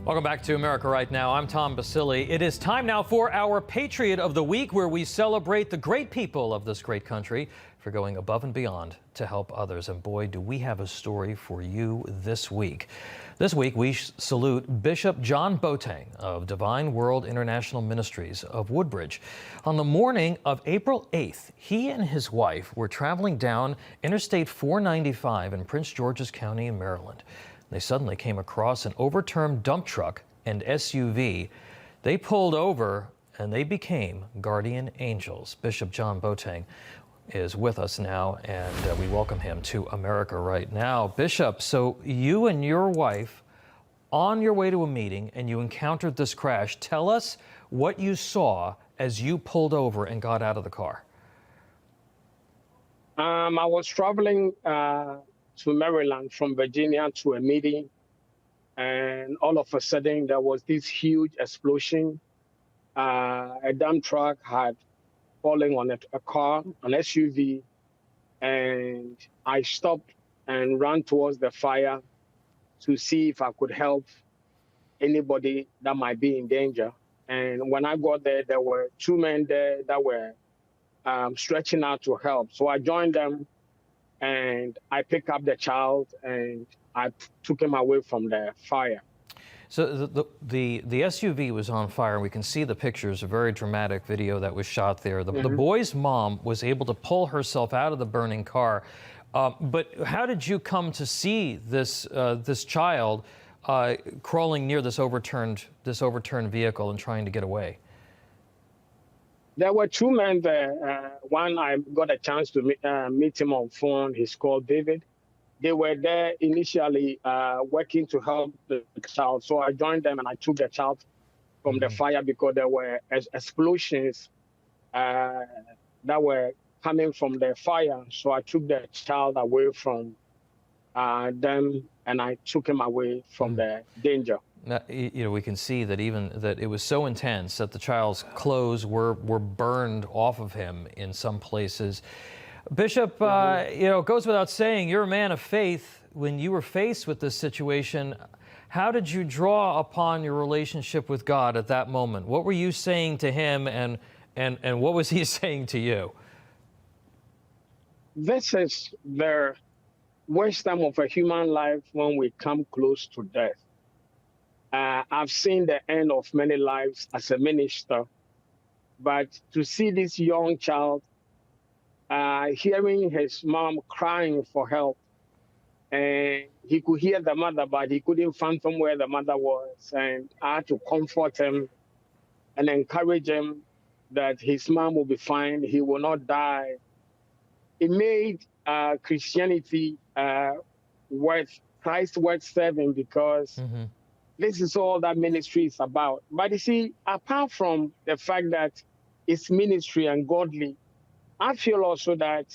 Welcome back to America Right Now. I'm Tom Basili. It is time now for our Patriot of the Week, where we celebrate the great people of this great country for going above and beyond to help others. And boy, do we have a story for you this week. This week, we salute Bishop John Boateng of Divine World International Ministries of Woodbridge. On the morning of April 8th, he and his wife were traveling down Interstate 495 in Prince George's County in Maryland. They suddenly came across an overturned dump truck and SUV. They pulled over and they became guardian angels. Bishop John Boateng is with us now, and we welcome him to America Right Now. Bishop, so you and your wife on your way to a meeting and you encountered this crash. Tell us what you saw as you pulled over and got out of the car. I was traveling to Maryland from Virginia to a meeting, and all of a sudden there was this huge explosion. A dump truck had fallen on a car, an SUV, and I stopped and ran towards the fire to see if I could help anybody that might be in danger. And when I got there, there were two men there that were stretching out to help. So I joined them, and I picked up the child and I took him away from the fire. So the SUV was on fire. We can see the pictures, a very dramatic video that was shot there. The boy's mom was able to pull herself out of the burning car. But how did you come to see this this child crawling near this overturned vehicle and trying to get away? There were two men there. One, I got a chance to meet him on phone. He's called David. They were there initially working to help the child. So I joined them and I took the child from the fire because there were explosions that were coming from the fire. So I took the child away from them and I took him away from the danger. Now, you know, we can see that even that it was so intense that the child's clothes were burned off of him in some places. Bishop, you know, it goes without saying, you're a man of faith. When you were faced with this situation, how did you draw upon your relationship with God at that moment? What were you saying to him, and what was he saying to you? This is the wisdom of a human life when we come close to death. I've seen the end of many lives as a minister, but to see this young child hearing his mom crying for help, and he could hear the mother, but he couldn't fathom where the mother was, and I had to comfort him and encourage him that his mom will be fine, he will not die. It made Christianity Christ worth serving, because this is all that ministry is about. But you see, apart from the fact that it's ministry and godly, I feel also that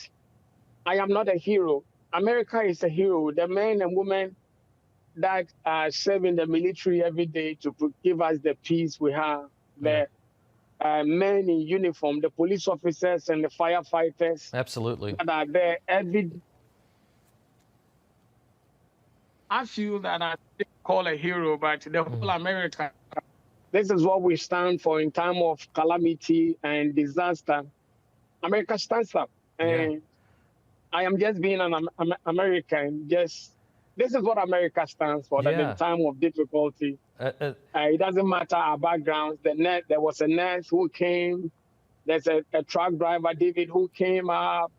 I am not a hero. America is a hero. The men and women that are serving the military every day to give us the peace we have, the men in uniform, the police officers and the firefighters. Absolutely. That are there every day. I feel that I call a hero, but the whole America, this is what we stand for in time of calamity and disaster. America stands up, and I am just being an American. This is what America stands for. That in time of difficulty, it doesn't matter our backgrounds. There was a nurse who came. There's a truck driver, David, who came up.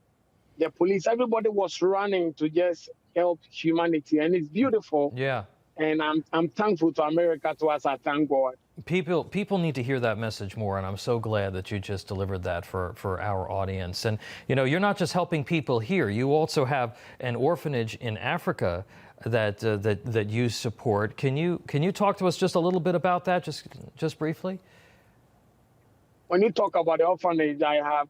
The police, everybody was running to just help humanity, and it's beautiful. Yeah. And I'm thankful to America, to us. I thank God. People need to hear that message more, and I'm so glad that you just delivered that for our audience. And you know, you're not just helping people here; you also have an orphanage in Africa that you support. Can you talk to us just a little bit about that, just briefly? When you talk about the orphanage, I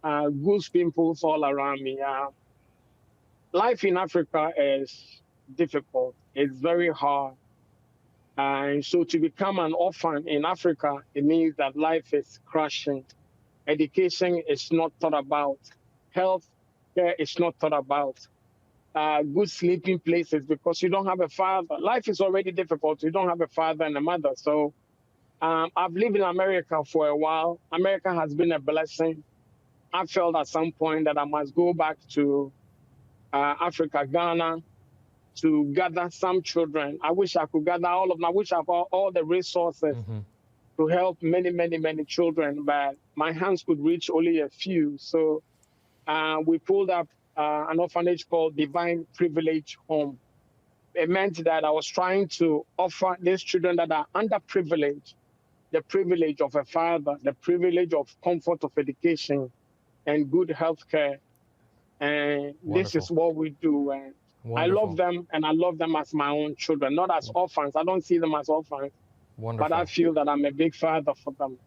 have goose pimples all around me. Life in Africa is difficult. It's very hard. And so to become an orphan in Africa, it means that life is crushing. Education is not thought about. Health care is not thought about. good sleeping places because you don't have a father. Life is already difficult. You don't have a father and a mother. So I've lived in America for a while. America has been a blessing. I felt at some point that I must go back to Africa, Ghana, to gather some children. I wish I could gather all of them. I wish I had all the resources to help many, many, many children, but my hands could reach only a few. So we pulled up an orphanage called Divine Privilege Home. It meant that I was trying to offer these children that are underprivileged the privilege of a father, the privilege of comfort of education and good health care. And this is what we do. And I love them, and I love them as my own children, not as orphans. I don't see them as orphans, but I feel that I'm a big father for them.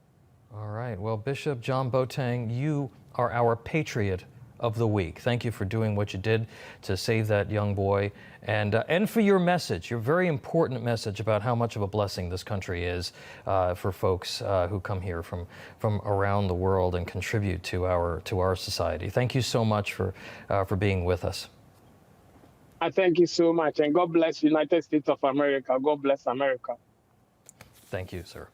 All right. Well, Bishop John Boateng, you are our Patriot of the Week. Thank you for doing what you did to save that young boy, and for your message, your very important message about how much of a blessing this country is for folks who come here from around the world and contribute to our society. Thank you so much for being with us. I thank you so much, and God bless United States of America. God bless America. Thank you, sir.